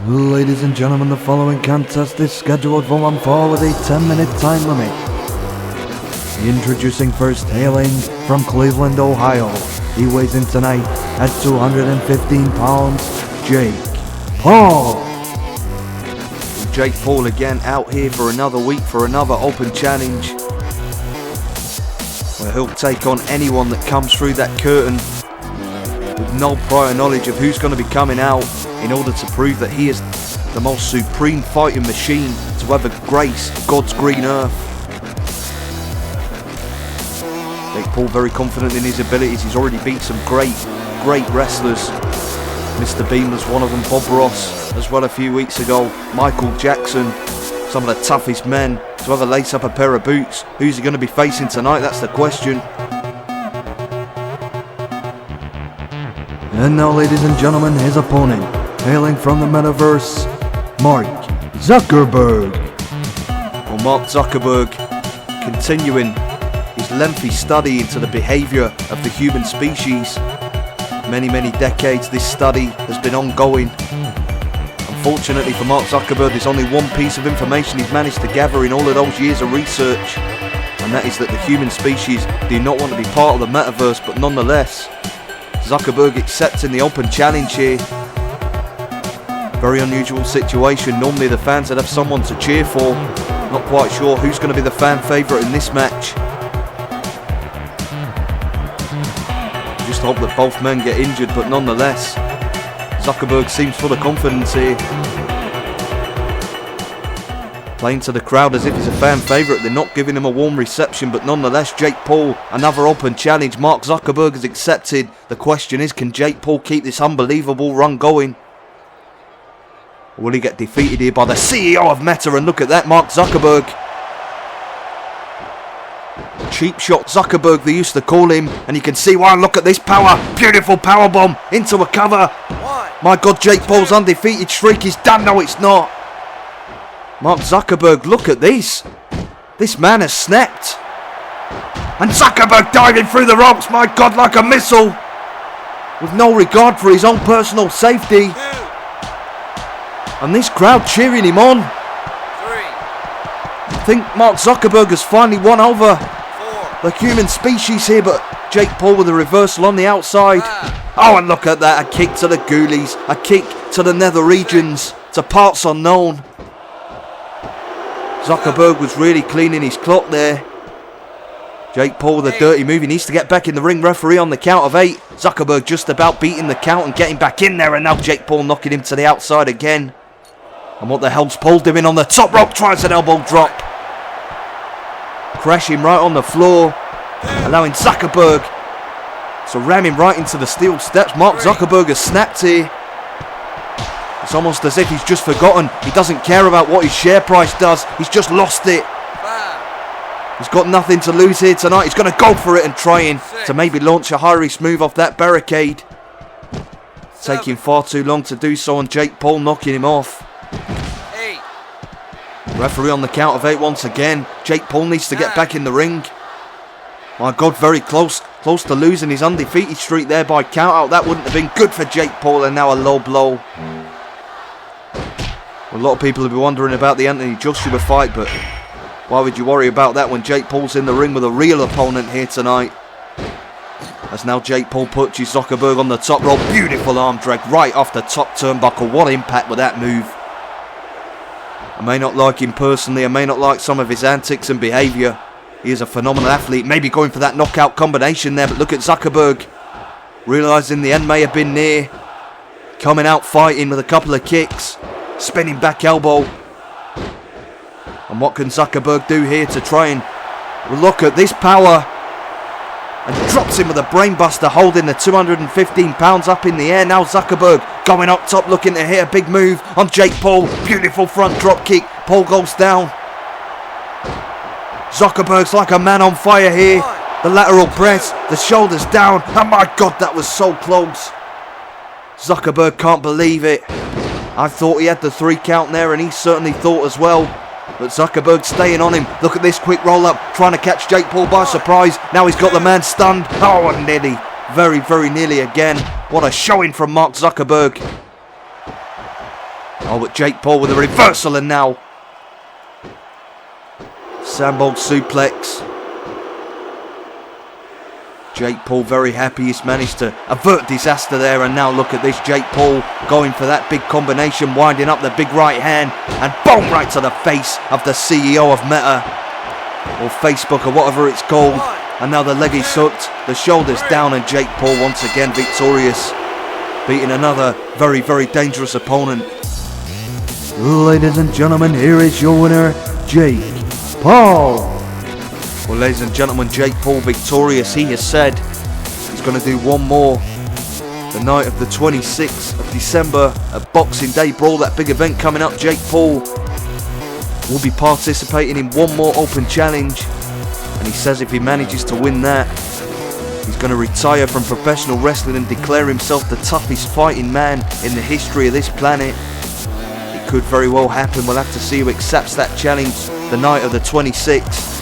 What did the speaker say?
Ladies and gentlemen, the following contest is scheduled for one fall with a 10-minute time limit. Introducing first, hailing from Cleveland, Ohio. He weighs in tonight at 215 pounds, Jake Paul. Jake Paul again out here for another week for another open challenge, where he'll take on anyone that comes through that curtain with no prior knowledge of who's going to be coming out, in order to prove that he is the most supreme fighting machine to ever grace God's green earth. Jake Paul very confident in his abilities. He's already beat some great wrestlers. Mr. Bean was one of them, Bob Ross as well a few weeks ago, Michael Jackson, some of the toughest men to ever lace up a pair of boots. Who's he going to be facing tonight? That's the question. And now, ladies and gentlemen, his opponent, hailing from the metaverse, Mark Zuckerberg. Well, Mark Zuckerberg continuing his lengthy study into the behaviour of the human species. Many decades this study has been ongoing. Unfortunately for Mark Zuckerberg, there's only one piece of information he's managed to gather in all of those years of research, and that is that the human species do not want to be part of the metaverse, but nonetheless, Zuckerberg accepting the open challenge here. Very unusual situation. Normally the fans would have someone to cheer for. Not quite sure who's going to be the fan favourite in this match. Just hope that both men get injured, but nonetheless, Zuckerberg seems full of confidence here. Playing to the crowd as if he's a fan favourite. They're not giving him a warm reception, but nonetheless, Jake Paul, another open challenge. Mark Zuckerberg has accepted. The question is, can Jake Paul keep this unbelievable run going? Or will he get defeated here by the CEO of Meta? And look at that, Mark Zuckerberg. Cheap shot Zuckerberg, they used to call him, and you can see why. Look at this power. Beautiful power bomb into a cover. My God, Jake Paul's undefeated streak is done. No, it's not. Mark Zuckerberg, look at this. This man has snapped. And Zuckerberg diving through the ropes, my God, like a missile. With no regard for his own personal safety. And this crowd cheering him on. I think Mark Zuckerberg has finally won over the human species here, but Jake Paul with a reversal on the outside. Oh, and look at that, a kick to the ghoulies, a kick to the nether regions, to parts unknown. Zuckerberg was really cleaning his clock there. Jake Paul with a dirty move. He needs to get back in the ring. Referee on the count of 8. Zuckerberg just about beating the count and getting back in there, and now Jake Paul knocking him to the outside again. And what the hell's Paul doing on the top rope? Tries an elbow drop. Crashing right on the floor, allowing Zuckerberg to ram him right into the steel steps. Mark Zuckerberg has snapped here. It's almost as if he's just forgotten. He doesn't care about what his share price does. He's just lost it. He's got nothing to lose here tonight. He's going to go for it and trying to maybe launch a high-risk move off that barricade. Taking far too long to do so, and Jake Paul knocking him off. Referee on the count of 8 once again. Jake Paul needs to get back in the ring. My God, very close to losing his undefeated streak there by count out. That wouldn't have been good for Jake Paul, and now a low blow. Well, a lot of people have been wondering about the Anthony Joshua fight, but why would you worry about that when Jake Paul's in the ring with a real opponent here tonight? As now Jake Paul punches Zuckerberg on the top rope. Beautiful arm drag right off the top turnbuckle. What impact with that move. I may not like him personally. I may not like some of his antics and behaviour. He is a phenomenal athlete. Maybe going for that knockout combination there. But look at Zuckerberg. Realising the end may have been near. Coming out fighting with a couple of kicks. Spinning back elbow. And what can Zuckerberg do here to try and look at this power? And drops him with a brainbuster, holding the 215 pounds up in the air. Now Zuckerberg going up top, looking to hit a big move on Jake Paul. Beautiful front drop kick. Paul goes down. Zuckerberg's like a man on fire here. The lateral press, the shoulders down. Oh my God, that was so close. Zuckerberg can't believe it. I thought he had the 3 count there, and he certainly thought as well. But Zuckerberg staying on him. Look at this quick roll up, trying to catch Jake Paul by surprise. Now he's got the man stunned. Oh, and nearly. Very nearly again. What a showing from Mark Zuckerberg. Oh, but Jake Paul with a reversal, and now Sandbolt suplex. Jake Paul very happy he's managed to avert disaster there, and now look at this, Jake Paul going for that big combination, winding up the big right hand, and boom, right to the face of the CEO of Meta, or Facebook, or whatever it's called. And now the leg is hooked, the shoulders down, and Jake Paul once again victorious, beating another very, very dangerous opponent. Ladies and gentlemen, here is your winner, Jake Paul. Well, ladies and gentlemen, Jake Paul victorious. He has said he's going to do one more the night of the 26th of December at Boxing Day Brawl, that big event coming up. Jake Paul will be participating in one more open challenge, and he says if he manages to win that, he's going to retire from professional wrestling and declare himself the toughest fighting man in the history of this planet. It could very well happen. We'll have to see who accepts that challenge the night of the 26th.